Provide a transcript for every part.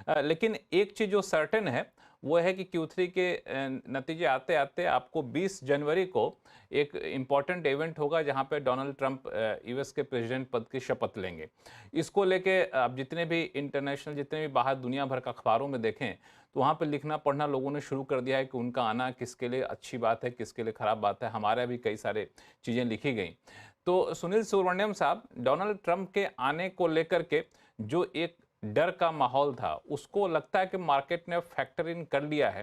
लेकिन एक चीज़ जो सर्टेन है, वो है कि Q3 के नतीजे आते-आते आपको 20 जनवरी को एक इम्पॉर्टेंट इवेंट होगा जहाँ पे डोनाल्ड ट्रंप यूएस के प्रेसिडेंट पद की शपथ लेंगे। इसको लेके आप जितने भी इंटरनेशनल, जितने भी बाहर दुनिया भर का अखबारों में देखें, तो वहाँ पे लिखना पढ़ना लोगों ने शुरू कर दिया है कि उनका आना किसके लिए अच्छी बात है, किसके लिए खराब बात है। हमारे भी कई सारे चीज़ें लिखी गई। तो सुनील सुब्रमण्यम साहब, डोनाल्ड ट्रंप के आने को लेकर के जो एक डर का माहौल था, उसको लगता है कि मार्केट ने फैक्टर इन कर लिया है,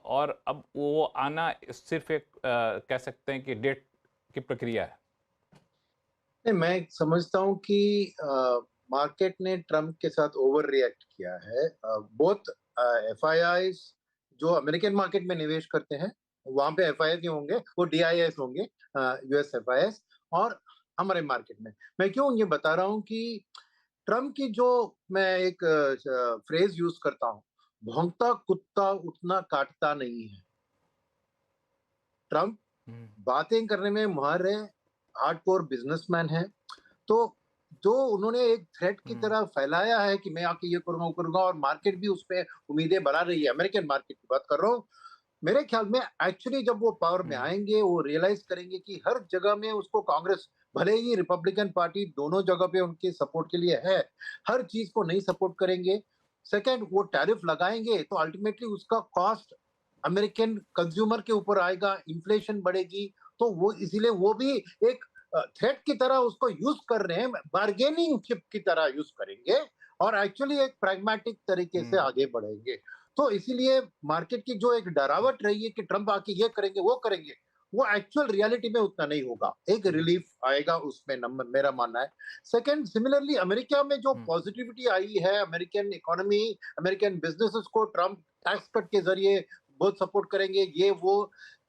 और अब वो आना सिर्फ एक कह सकते हैं कि डेट की प्रक्रिया है। नहीं, मैं समझता हूँ कि मार्केट ने ट्रम्प के साथ ओवर रिएक्ट किया है। बोथ एफआईआईज जो अमेरिकन मार्केट में निवेश करते हैं, वहां पे एफआईआई नहीं होंगे, वो डीआईएस होंगे, यूएस एफआईआईस। और हमारे मार्केट में मैं क्यों ये बता रहा हूँ कि ट्रम्प की जो, मैं एक फ्रेज यूज करता हूँ, भौंकता कुत्ता उतना काटता नहीं है। ट्रम्प हम्म। बातें करने में माहिर है, हार्डकोर बिजनेसमैन है। तो जो उन्होंने एक थ्रेट की हम्म। तरह फैलाया है कि मैं आके ये करूंगा वो करूंगा, और मार्केट भी उस पे उम्मीदें बना रही है, अमेरिकन मार्केट की बात कर रहा हूँ। मेरे ख्याल में एक्चुअली जब वो पावर में हम्म। आएंगे, वो रियलाइज करेंगे कि हर जगह में उसको कांग्रेस, भले ही रिपब्लिकन पार्टी दोनों जगह पे उनके सपोर्ट के लिए है, हर चीज को नहीं सपोर्ट करेंगे। सेकंड, वो टैरिफ लगाएंगे तो अल्टीमेटली उसका कॉस्ट अमेरिकन कंज्यूमर के ऊपर आएगा, इन्फ्लेशन बढ़ेगी। तो वो इसीलिए वो भी एक थ्रेट की तरह उसको यूज कर रहे हैं, बार्गेनिंग चिप की तरह यूज करेंगे, और एक्चुअली एक प्रैग्मेटिक तरीके से हम्म। आगे बढ़ेंगे। तो इसीलिए मार्केट की जो एक डरावट रही है कि ट्रंप आके ये करेंगे वो करेंगे, वो एक्चुअल रियलिटी में उतना नहीं होगा। एक हम्म। रिलीफ आएगा उसमें, नंबर मेरा मानना है। सेकंड, सिमिलरली अमेरिका में जो हम्म। पॉजिटिविटी आई है, अमेरिकन इकोनॉमी, अमेरिकन बिजनेसेस को ट्रंप टैक्स कट के जरिए बहुत सपोर्ट करेंगे,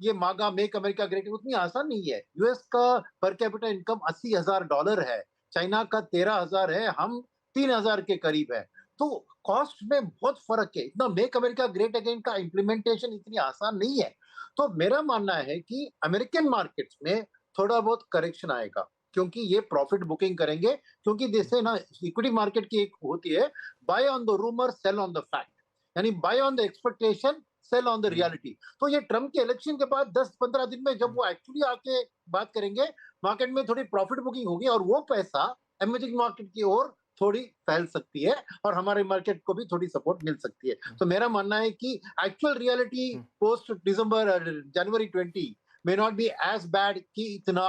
ये मांगा मेक अमेरिका ग्रेट उतनी आसान नहीं है। यूएस का पर कैपिटा इनकम $80,000 है, चाइना का 13,000 है, हम 3,000 के करीब है। तो कॉस्ट में बहुत फर्क है। इतना मेक अमेरिका ग्रेट अगेन का इम्प्लीमेंटेशन इतनी आसान नहीं है। तो मेरा मानना है कि अमेरिकन मार्केट्स में थोड़ा बहुत करेक्शन आएगा, क्योंकि ये प्रॉफिट बुकिंग करेंगे। क्योंकि जैसे ना इक्विटी मार्केट की एक होती है, buy on the rumour sell on the fact, यानी buy on the expectation sell on the hmm. Reality. तो ये ट्रम्प के इलेक्शन के बाद 10-15 दिन में जब हम्म। वो एक्चुअली आके बात करेंगे, मार्केट में थोड़ी प्रॉफिट बुकिंग होगी, और वो पैसा इमर्जिंग मार्केट की ओर थोड़ी फैल सकती है, और हमारे मार्केट को भी थोड़ी सपोर्ट मिल सकती है। तो मेरा मानना है कि actual reality hmm. Post December January 20 may not be as bad कि इतना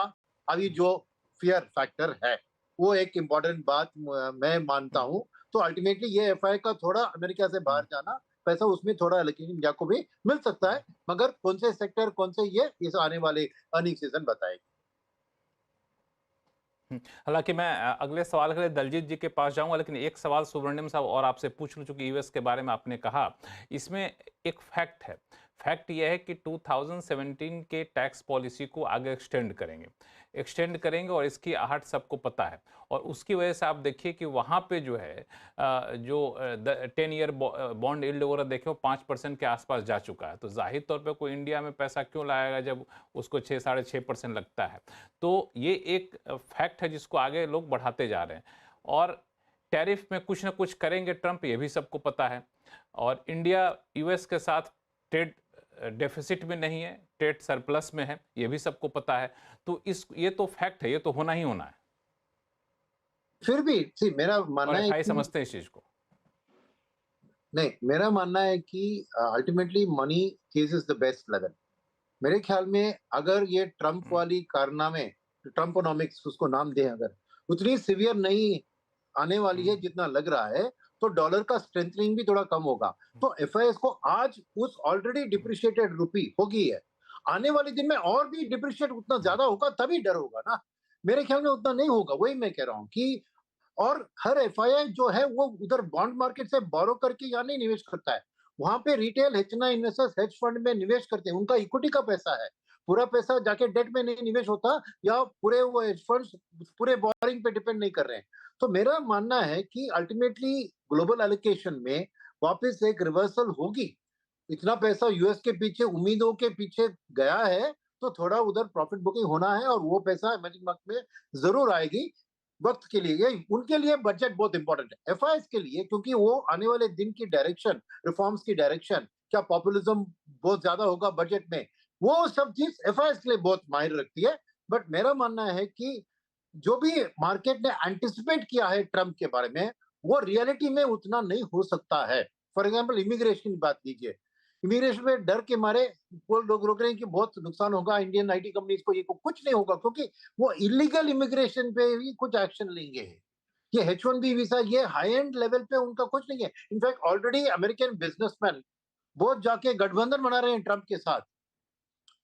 अभी जो फियर फैक्टर है। वो एक इंपॉर्टेंट बात मैं मानता हम्म। हूं। तो अल्टीमेटली ये एफआई का थोड़ा अमेरिका से बाहर हम्म। जाना, पैसा उसमें थोड़ा एलोकेशन इंडिया को भी मिल सकता है, मगर कौन से सेक्टर, कौन से, ये इस आने वाले अर्निंग सीजन बताएगी। हालांकि मैं अगले सवाल के लिए दलजीत जी के पास जाऊंगा, लेकिन एक सवाल सुब्रमण्यम साहब और आपसे पूछ लूं, चूंकि यूएस के बारे में आपने कहा। इसमें एक फैक्ट है। फैक्ट यह है कि 2017 के टैक्स पॉलिसी को आगे एक्सटेंड करेंगे, और इसकी आहट सबको पता है। और उसकी वजह से आप देखिए कि वहाँ पे जो है जो 10 ईयर बॉन्ड यील्ड वगैरह देखे, वो 5% के आसपास जा चुका है। तो जाहिर तौर पे कोई इंडिया में पैसा क्यों लाएगा जब उसको 6-6.5% लगता है। तो ये एक फैक्ट है जिसको आगे लोग बढ़ाते जा रहे हैं। और टैरिफ में कुछ ना कुछ करेंगे ट्रंप, ये भी सबको पता है। और इंडिया यूएस के साथ ट्रेड डेफिसिट में नहीं है, ट्रेड सरप्लस में है, ये भी सबको पता है। तो ये तो फैक्ट है, ये तो होना ही होना है। फिर भी मेरा मानना और है एफआई कि समझते हैं इस चीज को। नहीं, मेरा मानना है कि ultimately money ceases the best level. मेरे ख्याल में अगर ये ट्रम्प हम्म। वाली कारनामे, ट्रम्पोनॉमिक्स उसको नाम दें, अगर उतनी सिवियर नहीं आने वाली है हम्म। जितना लग रहा है, तो डॉलर का स्ट्रेंथनिंग भी थोड़ा कम होगा। तो एफआईएस को आज उस ऑलरेडी हम्म। डिप्रिशिएटेड रुपी होगी है, आने वाले दिन में और भी डिप्रिशिएट उतना हम्म। ज्यादा होगा, तभी डर होगा ना। मेरे ख्याल में उतना नहीं होगा, वही मैं कह रहा हूँ कि, और हर एफआईआई जो है वो उधर बॉन्ड मार्केट से बोरो करके यहाँ नहीं निवेश करता है। वहां पे रिटेल एचएनआ इन्वेस्टर्स हेज फंड में निवेश करते हैं, उनका इक्विटी का पैसा है। पूरा पैसा जाके डेट में नहीं निवेश होता, या पूरे वो हेज फंड्स पूरे बोरिंग पे डिपेंड नहीं कर रहे हैं। तो मेरा मानना है कि अल्टीमेटली ग्लोबल एलोकेशन में वापस एक रिवर्सल होगी। इतना पैसा यूएस के पीछे, उम्मीदों के पीछे गया है, तो थोड़ा उधर प्रॉफिट बुकिंग होना है, और वो पैसा इमर्जिंग मार्केट में जरूर आएगी। वक्त के लिए, उनके लिए बजट बहुत इंपॉर्टेंट है। एफआईएस के लिए, क्योंकि वो आने वाले दिन की डायरेक्शन, रिफॉर्म्स की डायरेक्शन, क्या पॉपुलिज्म बहुत ज्यादा होगा बजट में, वो सब चीज एफआईएस के लिए बहुत मायने रखती है। बट मेरा मानना है कि जो भी मार्केट ने एंटिसिपेट किया है ट्रम्प के बारे में, वो रियलिटी में उतना नहीं हो सकता है। फॉर एग्जाम्पल इमिग्रेशन की बात कीजिए, इमिग्रेशन में डर के मारे वो लोग रोक रहे हैं कि बहुत नुकसान होगा इंडियन आईटी कंपनीज को, ये कुछ नहीं होगा, क्योंकि वो इलीगल इमिग्रेशन पे भी कुछ एक्शन लेंगे। ये H1B वीजा, ये हाई एंड लेवल पे उनका कुछ नहीं है। इनफैक्ट ऑलरेडी अमेरिकन बिजनेसमैन बहुत जाके गठबंधन बना रहे हैं ट्रम्प के साथ,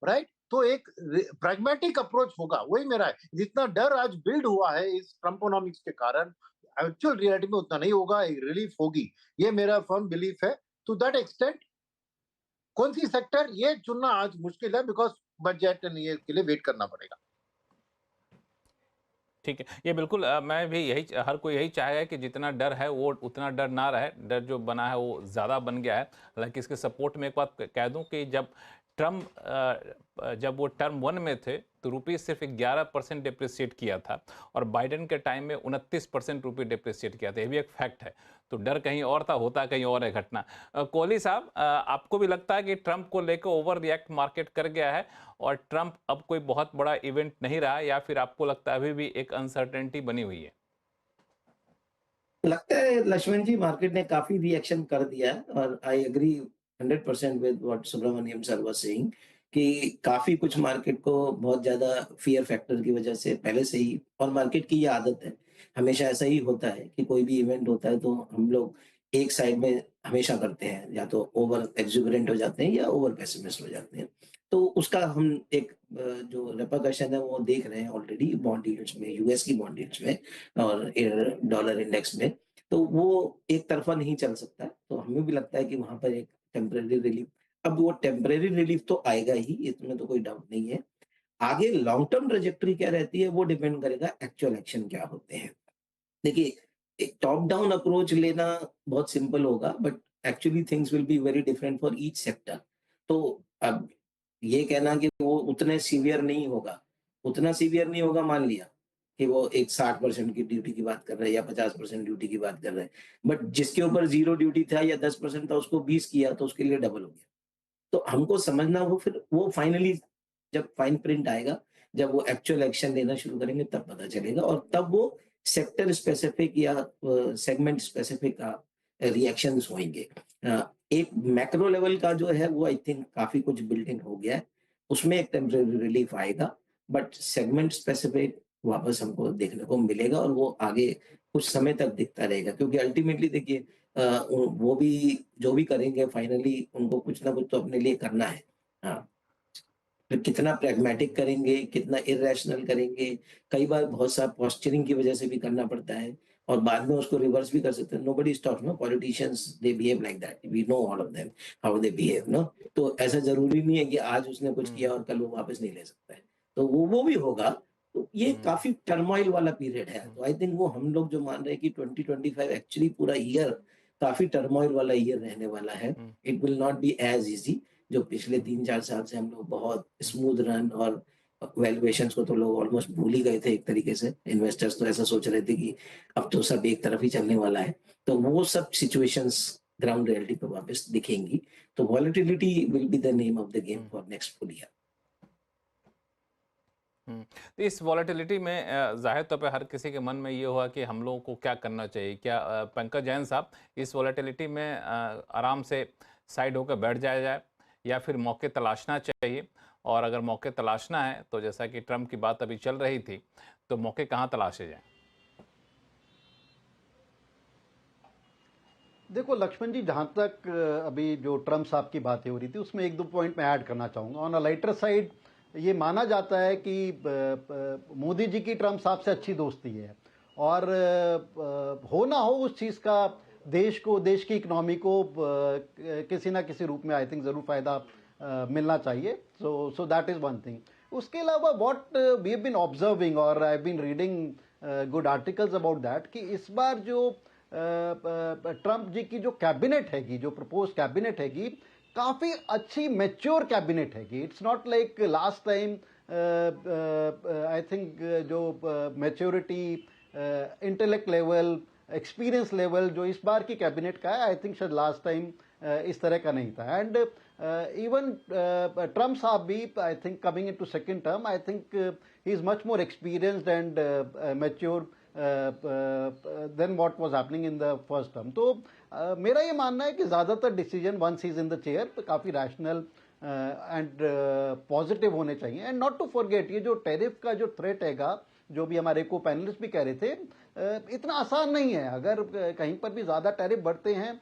राइट? तो एक प्रैग्मेटिक अप्रोच होगा, वही मेरा है। जितना डर आज बिल्ड हुआ है इस ट्रम्पोनॉमिक्स के कारण, एक्चुअल रियलिटी में उतना नहीं होगा, एक रिलीफ होगी, ये मेरा फर्म बिलीफ है। टू दैट एक्सटेंट कौन सी सेक्टर ये चुनना आज मुश्किल है, बिकॉज बजट ये के लिए वेट करना पड़ेगा। ठीक है, ये बिल्कुल मैं भी यही हर कोई यही चाहेगा कि जितना डर है वो उतना डर ना रहे। डर जो बना है वो ज़्यादा बन गया है। हालांकि इसके सपोर्ट में एक बात कह दूं कि जब वो टर्म 1 में थे तो रुपये सिर्फ 11% डिप्रिसिएट किया था, और बाइडेन के टाइम में 29% रुपये डिप्रिसिएट किया था। ये भी एक फैक्ट है। तो डर कहीं और था, होता कहीं और है घटना। कोहली साहब, आपको भी लगता है कि ट्रंप को लेकर ओवर रिएक्ट मार्केट कर गया है और ट्रंप अब कोई बहुत बड़ा इवेंट नहीं रहा, या फिर आपको लगता है अभी भी एक अनसर्टेनिटी बनी हुई है? लगता है लक्ष्मण जी, मार्केट ने काफी रिएक्शन कर दिया है, और I agree 100% with what Subramanyam sir was saying कि काफी कुछ मार्केट को बहुत ज्यादा फियर फैक्टर की वजह से पहले से ही, और मार्केट की ये आदत है, हमेशा ऐसा ही होता है कि कोई भी इवेंट होता है तो हम लोग एक साइड में हमेशा करते हैं, या तो ओवर एक्सुबरेंट हो जाते हैं या ओवर पेसिमिस्ट हो जाते हैं। तो उसका हम एक जो रेपरकशन है वो देख रहे हैं ऑलरेडी बॉन्ड यील्ड्स में, यूएस की बॉन्ड यील्ड्स में और डॉलर इंडेक्स में। तो वो एक तरफा नहीं चल सकता, तो हमें भी लगता है कि वहां पर एक टेम्परेरी रिलीफ, अब वो टेम्परेरी रिलीफ तो आएगा ही, इसमें तो कोई डाउट नहीं है। आगे लॉन्ग टर्म ट्रेजेक्टरी क्या रहती है वो डिपेंड करेगा एक्चुअल एक्शन क्या होते हैं। देखिए, एक टॉप डाउन अप्रोच लेना बहुत सिंपल होगा, but actually things will be very different for each sector. तो अब ये कहना कि वो उतने सीवियर नहीं होगा, उतना सीवियर नहीं होगा, मान लिया कि वो एक 60% की ड्यूटी की बात कर रहे हैं या 50% ड्यूटी की बात कर रहे हैं, बट जिसके ऊपर 0 ड्यूटी था या 10% था उसको 20 किया तो उसके लिए डबल हो गया। तो हमको समझना, वो फिर वो फाइनली जब फाइन प्रिंट आएगा, जब वो एक्चुअल एक्शन लेना शुरू करेंगे तब पता चलेगा, और तब वो सेक्टर स्पेसिफिक या सेगमेंट स्पेसिफिक रिएक्शंस होंगे। एक मैक्रो लेवल का जो है वो आई थिंक काफी कुछ बिल्ट इन हो गया है, उसमें एक टेम्परेरी रिलीफ आएगा, बट सेगमेंट स्पेसिफिक वापस हमको देखने को मिलेगा, और वो आगे कुछ समय तक दिखता रहेगा, क्योंकि अल्टीमेटली देखिए वो भी जो भी करेंगे फाइनली उनको कुछ ना कुछ तो अपने लिए करना है। हाँ, फिर कितना प्रैग्मेटिक करेंगे, कितना इर्रेशनल करेंगे, कई बार बहुत सा पोस्चरिंग की वजह से भी करना पड़ता है, और बाद में उसको रिवर्स भी कर सकते हैं। Nobody is talking, no, politicians they behave like that, we know all of them how they behave, no. तो ऐसा जरूरी नहीं है कि आज उसने कुछ किया और कल वो वापस नहीं ले सकता है, तो वो भी होगा। तो ये काफी टर्मोइल वाला पीरियड है, तो आई थिंक वो हम लोग जो मान रहे हैं कि 2025 एक्चुअली पूरा ईयर काफी टर्मोइल वाला ईयर रहने वाला है। It will not be as easy, जो पिछले 3-4 साल से हम लोग बहुत स्मूथ रन और वैल्यूएशंस को तो लोग ऑलमोस्ट भूल ही गए थे एक तरीके से। इन्वेस्टर्स तो ऐसा सोच रहे थे कि अब तो सब एक तरफ ही चलने वाला है, तो वो सब सिचुएशंस ग्राउंड रियलिटी पे वापस दिखेंगी। तो volatility will be the name of the game for next full year. तो इस वॉलेटिलिटी में जाहिर तौर पे हर किसी के मन में ये हुआ कि हम लोगों को क्या करना चाहिए। क्या पंकज जैन साहब, इस वॉलेटिलिटी में आराम से साइड होकर बैठ जाया जाए, या फिर मौके तलाशना चाहिए? और अगर मौके तलाशना है तो जैसा कि ट्रम्प की बात अभी चल रही थी, तो मौके कहाँ तलाशे जाएं? देखो लक्ष्मण जी, जहां तक अभी जो ट्रम्प साहब की बातें हो रही थी उसमें एक दो पॉइंट मैं ऐड करना चाहूंगा। ऑन अ लाइटर साइड, ये माना जाता है कि मोदी जी की ट्रम्प साहब से अच्छी दोस्ती है, और हो ना हो उस चीज का देश को, देश की इकोनॉमी को किसी ना किसी रूप में आई थिंक जरूर फायदा मिलना चाहिए। So that is one thing. उसके अलावा what we have been observing, और I have been reading good articles about that, कि इस बार जो ट्रम्प जी की जो कैबिनेट हैगी, जो प्रपोज कैबिनेट हैगी, काफी अच्छी मैच्योर कैबिनेट हैगी। It's not like last time. I think जो maturity intellect level, experience level जो इस बार की कैबिनेट का है, आई थिंक शायद लास्ट टाइम इस तरह का नहीं था. एंड इवन ट्रम्प साहब भी, I think coming into second term, I think he is much more experienced and mature than what was happening in the first term. तो मेरा ये मानना है कि ज्यादातर decision once he is in the chair काफी रैशनल एंड पॉजिटिव होने चाहिए. एंड नॉट टू फॉरगेट, ये जो टैरिफ का जो थ्रेट हैगा, जो भी हमारे को पैनलिस्ट भी कह रहे थे, इतना आसान नहीं है. अगर कहीं पर भी ज्यादा टैरिफ बढ़ते हैं,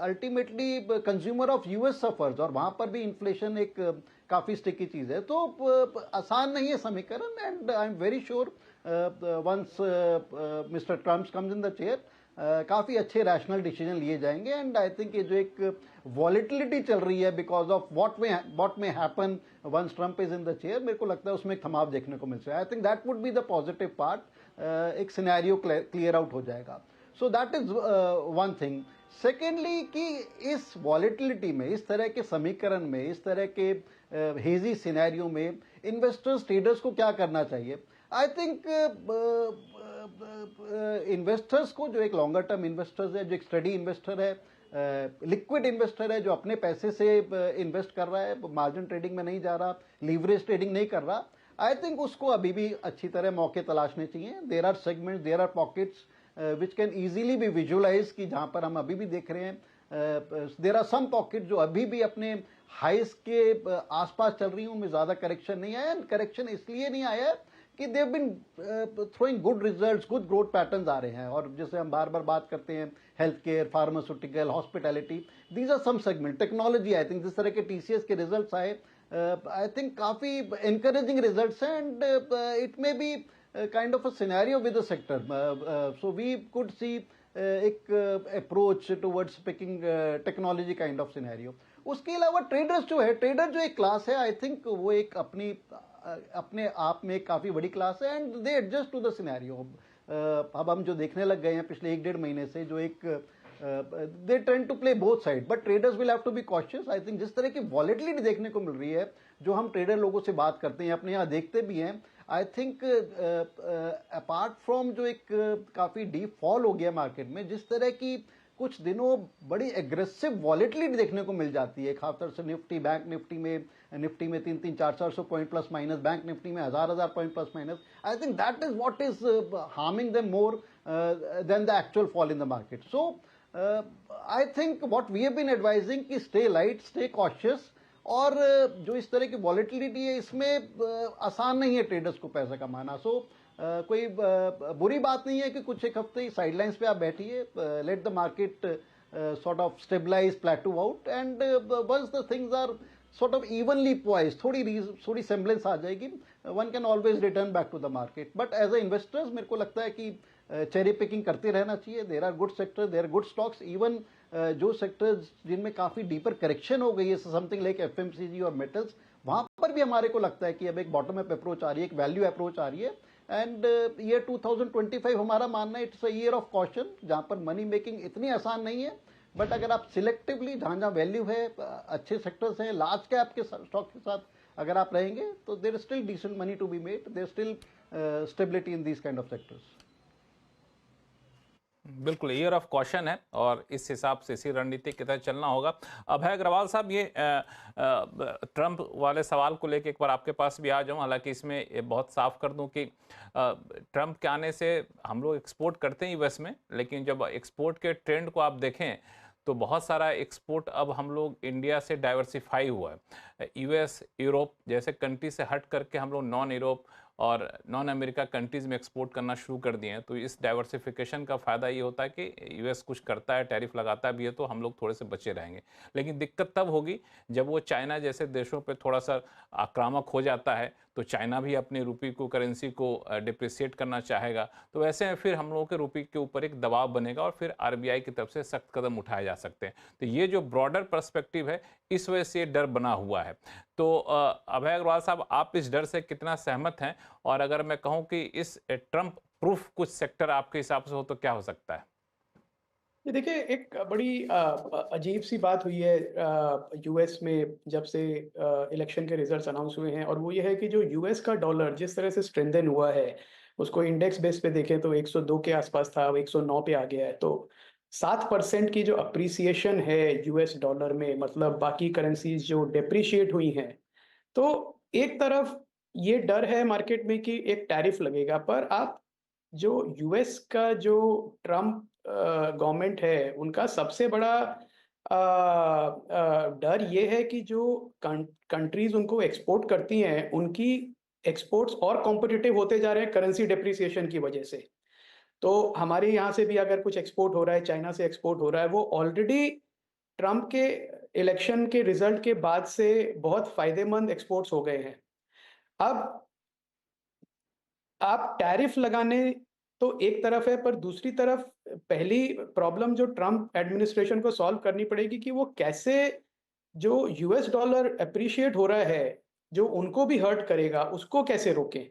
ultimately consumer of US suffers, और वहां पर भी इन्फ्लेशन एक काफी स्टिकी चीज है. तो आसान नहीं है समीकरण. And I am very sure once Mister Trump comes in the chair, काफी अच्छे रैशनल डिसीजन लिए जाएंगे. एंड आई थिंक ये जो एक वॉलिटिलिटी चल रही है because of what may happen once Trump is in the chair, मेरे को लगता है उसमें एक थमाव देखने को मिल रहा है. I think that would be the positive part. एक सिनेरियो क्लियर आउट हो जाएगा. सो that is one thing. Secondly, कि इस वॉलिटिलिटी में, इस तरह के समीकरण में, इस तरह के हेजी सिनेरियो में इन्वेस्टर्स, ट्रेडर्स को क्या करना चाहिए? आई थिंक इन्वेस्टर्स को, जो एक लॉन्गर टर्म इन्वेस्टर्स है, जो एक स्टडी इन्वेस्टर है, लिक्विड इन्वेस्टर है, जो अपने पैसे से इन्वेस्ट कर रहा है, मार्जिन ट्रेडिंग में नहीं जा रहा, लीवरेज ट्रेडिंग नहीं कर रहा, आई थिंक उसको अभी भी अच्छी तरह मौके तलाशने चाहिए. There are segments, there are pockets which can easily be visualise, कि जहां पर हम अभी भी देख रहे हैं देयर आर सम पॉकेट जो अभी भी अपने हाइस के आसपास चल रही हूं, उनमें ज्यादा करेक्शन नहीं आया. एंड करेक्शन इसलिए नहीं आया कि they have been throwing good results, good growth patterns आ रहे हैं. और जैसे हम बार बार बात करते हैं, health care, pharmaceutical, hospitality, these are some segment. Technology, I think जिस तरह के टीसीएस के रिजल्ट्स आए, आई थिंक काफी एनकरेजिंग रिजल्ट्स हैं. And it may be kind of a scenario with the sector. So we could see एक approach towards picking technology kind of scenario. उसके अलावा ट्रेडर्स जो है, ट्रेडर जो एक क्लास है, आई थिंक वो एक अपने आप में एक काफी बड़ी क्लास है. And they adjust to the scenario. अब हम जो देखने लग गए हैं पिछले 1-1.5 महीने से, जो एक they trend to play both side, but traders will have to be cautious. I think जिस तरह की वॉलेटिलिटी देखने को मिल रही है, जो हम ट्रेडर लोगों से बात करते हैं, अपने यहाँ देखते भी हैं, आई थिंक अपार्ट फ्रॉम जो एक काफी डीप फॉल हो गया मार्केट में, जिस तरह की कुछ दिनों बड़ी एग्रेसिव वॉलेटिलिटी देखने को मिल जाती है, खासतौर से निफ्टी, बैंक निफ्टी में 300-400 point plus minus, bank Nifty में 1000 point plus minus. I think that is what is harming them more than the actual fall in the market. So I think what we have been advising कि stay light, stay cautious. और जो इस तरह की volatility है, इसमें आसान नहीं है ट्रेडर्स को पैसा कमाना. सो कोई बुरी बात नहीं है कि कुछ एक हफ्ते साइडलाइंस पे आप बैठिए, let the market sort of stabilise, plateau out. And once the things are sort of evenly poised, थोड़ी semblance आ जाएगी, one can always return back to the market. But as a investors, मेरे को लगता है कि चेरी पिकिंग करते रहना चाहिए. There are good sectors, there are good stocks. Even जो सेक्टर्स जिनमें काफी डीपर करेक्शन हो गई है, समथिंग लाइक एफएमसीजी और मेटल्स, वहां पर भी हमारे को लगता है कि अब एक बॉटम अप अप्रोच आ रही है, एक वैल्यू अप्रोच आ रही है. एंड ईयर 2025 हमारा मानना है it's a year of caution, जहां पर मनी मेकिंग इतनी आसान नहीं है. बट अगर आप सिलेक्टिवली, जहां जहां वैल्यू है, अच्छे सेक्टर्स हैं, लार्ज कैप के स्टॉक के साथ अगर आप रहेंगे, तो there is still decent money to be made, there still stability in these kind of sectors. बिल्कुल ईयर ऑफ कॉशन है और इस हिसाब से इसी रणनीति की तरह चलना होगा. अभय अग्रवाल साहब, ये ट्रंप वाले सवाल को लेकर एक बार आपके पास भी आ जाऊं. हालांकि इसमें बहुत साफ कर दूं कि ट्रंप के आने से हम लोग एक्सपोर्ट करते हैं यूएस में, लेकिन जब एक्सपोर्ट के ट्रेंड को आप देखें तो बहुत सारा एक्सपोर्ट अब हम लोग इंडिया से डाइवर्सिफाई हुआ है. यूएस, यूरोप जैसे कंट्री से हट करके हम लोग नॉन यूरोप और नॉन अमेरिका कंट्रीज़ में एक्सपोर्ट करना शुरू कर दिए हैं. तो इस डाइवर्सिफिकेशन का फ़ायदा ये होता है कि यूएस कुछ करता है, टैरिफ लगाता भी है, तो हम लोग थोड़े से बचे रहेंगे. लेकिन दिक्कत तब होगी जब वो चाइना जैसे देशों पे थोड़ा सा आक्रामक हो जाता है, तो चाइना भी अपनी रुपये को, करेंसी को डिप्रिसिएट करना चाहेगा. तो ऐसे में फिर हम लोगों के रुपये के ऊपर एक दबाव बनेगा और फिर आरबीआई की तरफ से सख्त कदम उठाए जा सकते हैं. तो ये जो ब्रॉडर पर्सपेक्टिव है, इस वजह से ये डर बना हुआ है. तो अभय अग्रवाल साहब, आप इस डर से कितना सहमत हैं? और अगर मैं कहूं कि इस ट्रंप प्रूफ कुछ सेक्टर आपके हिसाब से हो तो क्या हो सकता है? ये देखिए, एक बड़ी अजीब सी बात हुई है यूएस में जब से इलेक्शन के रिजल्ट्स अनाउंस हुए हैं, और वो ये है कि जो यूएस का डॉलर जिस तरह से स्ट्रेंथन हुआ है, उसको इंडेक्स बेस पे देखें तो 102 के आसपास था, अब 109 पे आ गया है। तो 7% की जो अप्रिसिएशन है यूएस डॉलर में, मतलब बाकी करेंसीज जो डेप्रिशिएट हुई हैं, तो एक तरफ ये डर है मार्केट में कि एक टैरिफ लगेगा, पर आप जो यूएस का जो ट्रम्प गवर्नमेंट है, उनका सबसे बड़ा डर ये है कि जो कंट्रीज उनको एक्सपोर्ट करती हैं, उनकी एक्सपोर्ट्स और कॉम्पिटिटिव होते जा रहे हैं करेंसी डेप्रिसिएशन की वजह से। तो हमारे यहाँ से भी अगर कुछ एक्सपोर्ट हो रहा है, चाइना से एक्सपोर्ट हो रहा है, वो ऑलरेडी ट्रम्प के इलेक्शन के रिजल्ट के बाद से बहुत फायदेमंद एक्सपोर्ट्स हो गए हैं। अब आप टैरिफ लगाने तो एक तरफ है, पर दूसरी तरफ पहली प्रॉब्लम जो ट्रम्प एडमिनिस्ट्रेशन को सॉल्व करनी पड़ेगी कि वो कैसे जो यूएस डॉलर एप्रिशिएट हो रहा है, जो उनको भी हर्ट करेगा, उसको कैसे रोकें?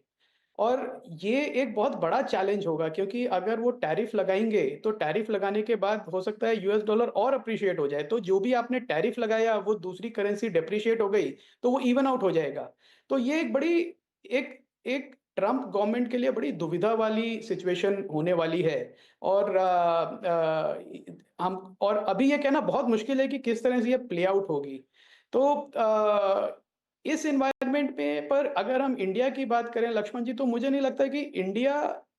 और ये एक बहुत बड़ा चैलेंज होगा, क्योंकि अगर वो टैरिफ लगाएँगे, तो टैरिफ लगाने के बाद हो सकता है यूएस डॉलर और एप्रिशिएट हो जाए। तो जो भी आपने टैरिफ लगाया, वो दूसरी करेंसी डेप्रिशिएट हो गई, तो वो इवन आउट हो जाएगा। तो ये एक बड़ी एक एक ट्रम्प गवर्नमेंट के लिए बड़ी दुविधा वाली सिचुएशन होने वाली है। और हम और अभी ये कहना बहुत मुश्किल है कि किस तरह से ये प्ले आउट होगी। तो इस एनवायरनमेंट में पर अगर हम इंडिया की बात करें लक्ष्मण जी, तो मुझे नहीं लगता कि इंडिया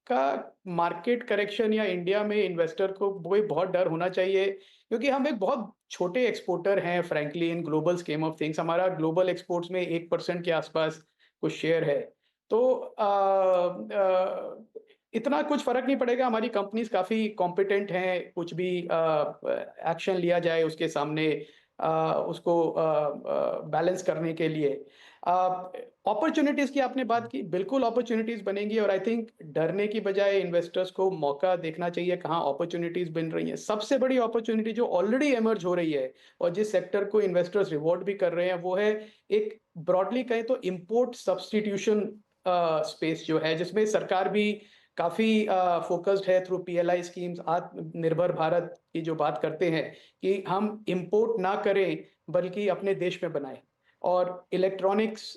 का मार्केट करेक्शन या इंडिया में इन्वेस्टर को कोई बहुत डर होना चाहिए, क्योंकि हम एक बहुत छोटे एक्सपोर्टर हैं frankly in global scheme of things. हमारा ग्लोबल एक्सपोर्ट्स में 1% के आसपास कुछ शेयर है। तो इतना कुछ फ़र्क नहीं पड़ेगा, हमारी कंपनीज़ काफ़ी कॉम्पिटेंट हैं, कुछ भी एक्शन लिया जाए उसके सामने उसको बैलेंस करने के लिए। अपॉर्च्युनिटीज़ की आपने बात की, बिल्कुल अपॉर्च्युनिटीज़ बनेंगी, और आई थिंक डरने की बजाय इन्वेस्टर्स को मौका देखना चाहिए कहाँ अपॉर्च्युनिटीज़ बन रही हैं। सबसे बड़ी अपॉर्च्युनिटी जो ऑलरेडी इमर्ज हो रही है और जिस सेक्टर को इन्वेस्टर्स रिवॉर्ड भी कर रहे हैं, वो है एक ब्रॉडली कहें तो इम्पोर्ट सब्स्टिट्यूशन स्पेस जो है, जिसमें सरकार भी काफ़ी फ़ोकस्ड है थ्रू पीएलआई स्कीम्स। आत्मनिर्भर भारत की जो बात करते हैं कि हम इम्पोर्ट ना करें, बल्कि अपने देश में बनाएँ। और इलेक्ट्रॉनिक्स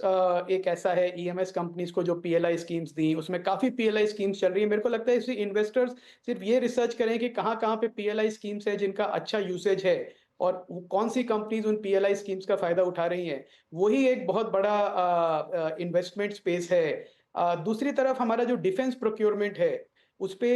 एक ऐसा है, ईएमएस कंपनीज़ को जो पीएलआई स्कीम्स दी, उसमें काफ़ी पीएलआई स्कीम्स चल रही हैं। मेरे को लगता है इससे इन्वेस्टर्स सिर्फ़ ये रिसर्च करें कि कहाँ-कहाँ पे पीएलआई स्कीम्स हैं जिनका अच्छा यूसेज है, और वो कौन-सी कंपनीज़ उन पीएलआई स्कीम्स का फ़ायदा उठा रही हैं। वही एक बहुत बड़ा इन्वेस्टमेंट स्पेस है। दूसरी तरफ हमारा जो डिफेंस प्रोक्योरमेंट है, उसपे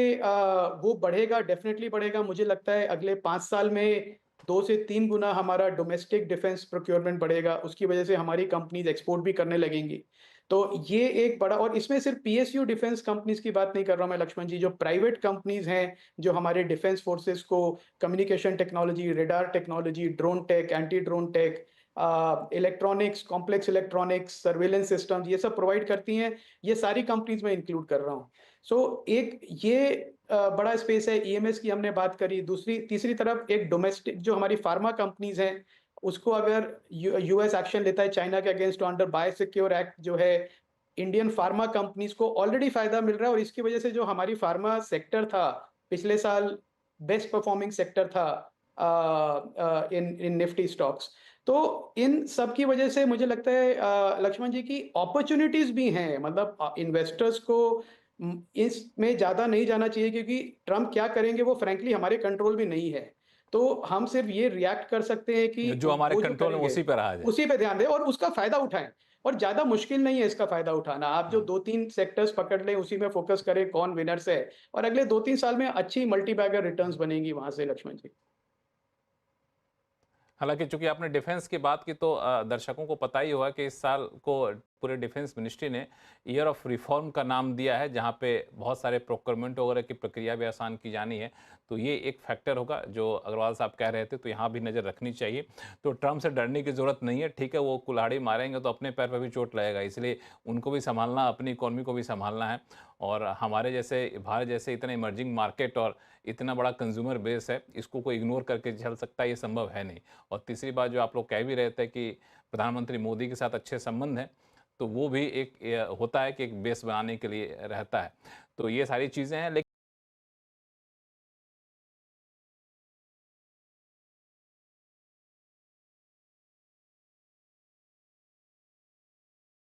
वो बढ़ेगा, डेफ़िनिटली बढ़ेगा। मुझे लगता है अगले 5 साल में 2 से 3 गुना हमारा डोमेस्टिक डिफेंस प्रोक्योरमेंट बढ़ेगा। उसकी वजह से हमारी कंपनीज़ एक्सपोर्ट भी करने लगेंगी। तो ये एक बड़ा, और इसमें सिर्फ़ पीएसयू डिफेंस कंपनीज़ की बात नहीं कर रहा हूँ मैं लक्ष्मण जी, जो प्राइवेट कंपनीज़ हैं, जो हमारे डिफेंस फोर्सेस को communication technology, radar technology, drone tech, anti drone tech, electronics, complex electronics, surveillance systems, ये सब प्रोवाइड करती हैं। ये सारी कंपनीज़ मैं इंक्लूड कर रहा हूँ। सो एक ये बड़ा स्पेस है, ईएमएस की हमने बात करी। दूसरी तीसरी तरफ एक डोमेस्टिक जो हमारी फार्मा कंपनीज़ हैं, उसको अगर यूएस एक्शन लेता है चाइना के अगेंस्ट अंडर बायोसिक्योर एक्ट जो है, इंडियन फार्मा कंपनीज़ को ऑलरेडी फ़ायदा मिल रहा है, और इसकी वजह से जो हमारी फार्मा सेक्टर था, पिछले साल बेस्ट परफॉर्मिंग सेक्टर था इन इन निफ्टी स्टॉक्स। तो इन सब की वजह से मुझे लगता है लक्ष्मण जी की अपॉर्च्युनिटीज़ भी हैं, मतलब इन्वेस्टर्स को इसमें ज़्यादा नहीं जाना चाहिए, क्योंकि ट्रम्प क्या करेंगे वो फ्रैंकली हमारे कंट्रोल में नहीं है। तो हम सिर्फ़ ये रिएक्ट कर सकते हैं कि जो हमारे वो जो कंट्रोल में करेंगे, उसी पे रहा जाए। उसी पे ध्यान दें और उसका फ़ायदा उठाएँ। और ज़्यादा मुश्किल नहीं है इसका फ़ायदा उठाना। आप जो हाँ। 2-3 सेक्टर्स पकड़ लें, उसी में फ़ोकस करें कौन विनर्स है, और अगले 2-3 साल में अच्छी मल्टी बैगर रिटर्न्स बनेंगी वहाँ से लक्ष्मण जी। हालाँकि चूँकि आपने डिफेंस की बात की, तो दर्शकों को पता ही होगा कि इस साल को पूरे डिफेंस मिनिस्ट्री ने ईयर ऑफ रिफॉर्म का नाम दिया है, जहाँ पे बहुत सारे प्रोक्योरमेंट वगैरह की प्रक्रिया भी आसान की जानी है। तो ये एक फैक्टर होगा जो अग्रवाल साहब कह रहे थे, तो यहाँ भी नज़र रखनी चाहिए। तो ट्रम्प से डरने की ज़रूरत नहीं है, ठीक है, वो कुल्हाड़ी मारेंगे तो अपने पैर पर भी चोट लगेगा, इसलिए उनको भी संभालना, अपनी इकॉनमी को भी संभालना है। और हमारे जैसे भारत जैसे इतने इमर्जिंग मार्केट और इतना बड़ा कंज्यूमर बेस है, इसको कोई इग्नोर करके चल सकता है, ये संभव है नहीं। और तीसरी बात जो आप लोग कह भी रहे थे कि प्रधानमंत्री मोदी के साथ अच्छे संबंध हैं, तो वो भी एक होता है कि एक बेस बनाने के लिए रहता है। तो ये सारी चीज़ें हैं, लेकिन